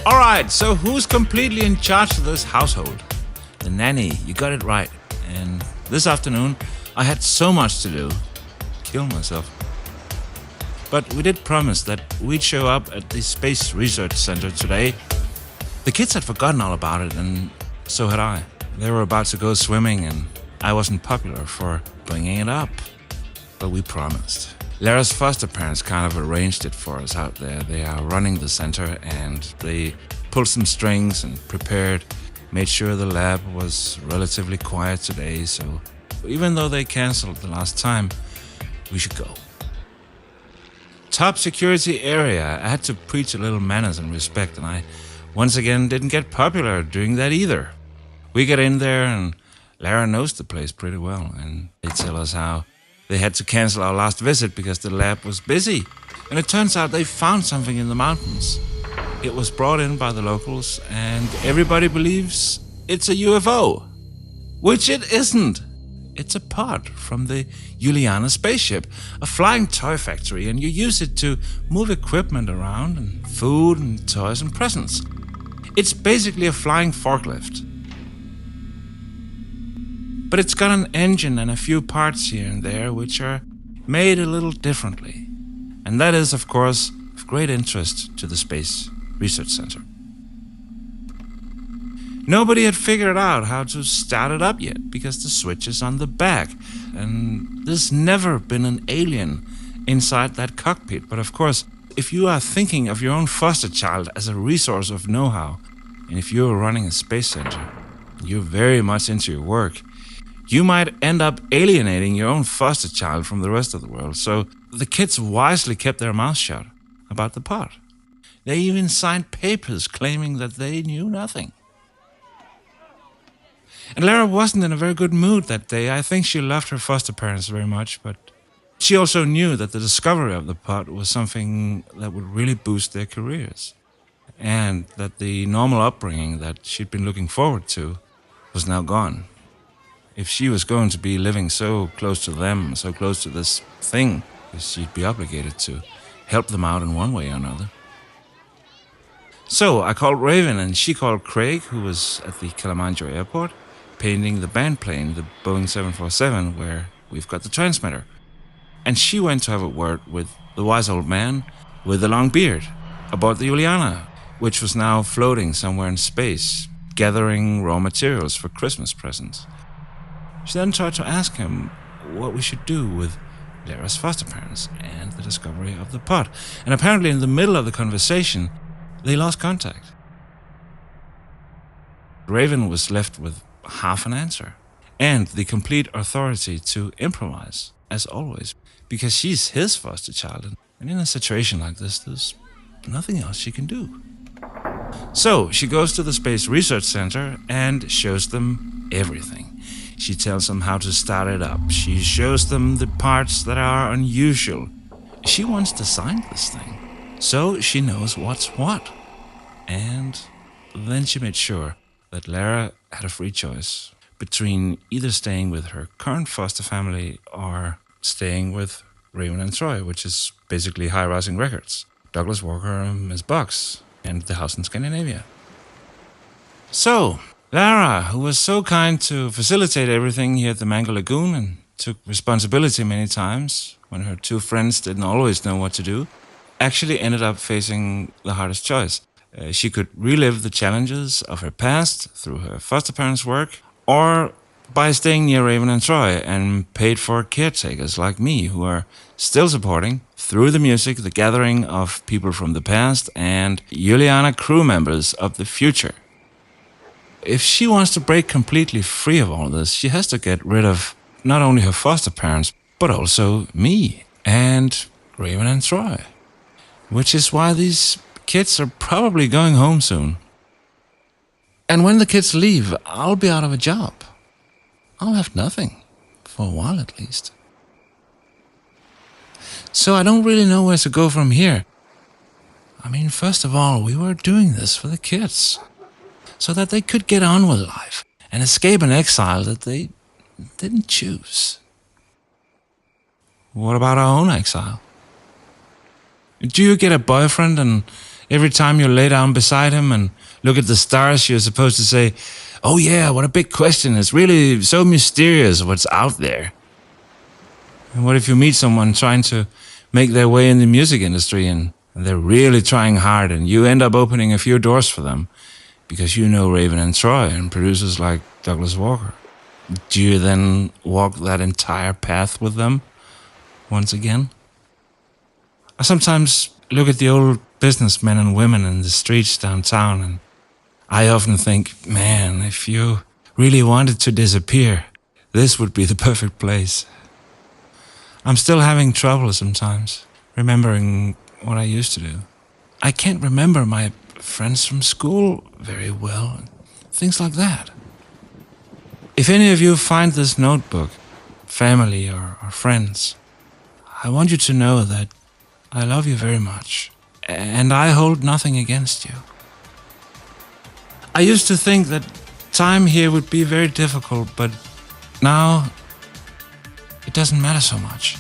Alright, so who's completely in charge of this household? The nanny, you got it right. And this afternoon, I had so much to do. Kill myself. But we did promise that we'd show up at the Space Research Center today. The kids had forgotten all about it, and so had I. They were about to go swimming, and I wasn't popular for bringing it up. But we promised. Lara's foster parents kind of arranged it for us out there. They are running the center, and they pulled some strings and prepared, made sure the lab was relatively quiet today, so even though they canceled the last time, we should go. Top security area. I had to preach a little manners and respect, and I once again didn't get popular doing that either. We get in there, and Lara knows the place pretty well, and they tell us how they had to cancel our last visit because the lab was busy. And it turns out they found something in the mountains. It was brought in by the locals, and everybody believes it's a UFO. Which it isn't. It's a pod from the Juliana spaceship, a flying toy factory, and you use it to move equipment around, and food and toys and presents. It's basically a flying forklift. But it's got an engine and a few parts here and there which are made a little differently. And that is, of course, of great interest to the Space Research Center. Nobody had figured out how to start it up yet because the switch is on the back, and there's never been an alien inside that cockpit. But of course, if you are thinking of your own foster child as a resource of know-how, and if you're running a space center, you're very much into your work, you might end up alienating your own foster child from the rest of the world. So the kids wisely kept their mouths shut about the pod. They even signed papers claiming that they knew nothing. And Lara wasn't in a very good mood that day. I think she loved her foster parents very much, but she also knew that the discovery of the pod was something that would really boost their careers. And that the normal upbringing that she'd been looking forward to was now gone. If she was going to be living so close to them, so close to this thing, she'd be obligated to help them out in one way or another. So I called Raven, and she called Craig, who was at the Kilimanjaro airport, painting the band plane, the Boeing 747, where we've got the transmitter. And she went to have a word with the wise old man with the long beard about the Juliana, which was now floating somewhere in space, gathering raw materials for Christmas presents. She then tried to ask him what we should do with Lara's foster parents and the discovery of the pod. And apparently in the middle of the conversation, they lost contact. Raven was left with half an answer and the complete authority to improvise, as always, because she's his foster child. And in a situation like this, there's nothing else she can do. So she goes to the Space Research Center and shows them everything. She tells them how to start it up. She shows them the parts that are unusual. She once designed this thing, so she knows what's what. And then she made sure that Lara had a free choice between either staying with her current foster family or staying with Raven and Troy, which is basically High Rising Records, Douglas Walker, Ms. Box, and the house in Scandinavia. So Lara, who was so kind to facilitate everything here at the Mango Lagoon and took responsibility many times when her two friends didn't always know what to do, actually ended up facing the hardest choice. She could relive the challenges of her past through her foster parents' work, or by staying near Raven and Troy and paid for caretakers like me who are still supporting, through the music, the gathering of people from the past and Juliana crew members of the future. If she wants to break completely free of all this, she has to get rid of not only her foster parents, but also me and Raven and Troy. Which is why these kids are probably going home soon. And when the kids leave, I'll be out of a job. I'll have nothing, for a while at least. So I don't really know where to go from here. I mean, first of all, we were doing this for the kids, so that they could get on with life and escape an exile that they didn't choose. What about our own exile? Do you get a boyfriend and Every time you lay down beside him and look at the stars, you're supposed to say, "Oh yeah, what a big question. It's really so mysterious what's out there." And what if you meet someone trying to make their way in the music industry and they're really trying hard and you end up opening a few doors for them because you know Raven and Troy and producers like Douglas Walker? Do you then walk that entire path with them once again? I sometimes look at the old businessmen and women in the streets downtown, and I often think, man, if you really wanted to disappear, this would be the perfect place. I'm still having trouble sometimes remembering what I used to do. I can't remember my friends from school very well, things like that. If any of you find this notebook, family or friends, I want you to know that I love you very much, and I hold nothing against you. I used to think that time here would be very difficult, but now it doesn't matter so much.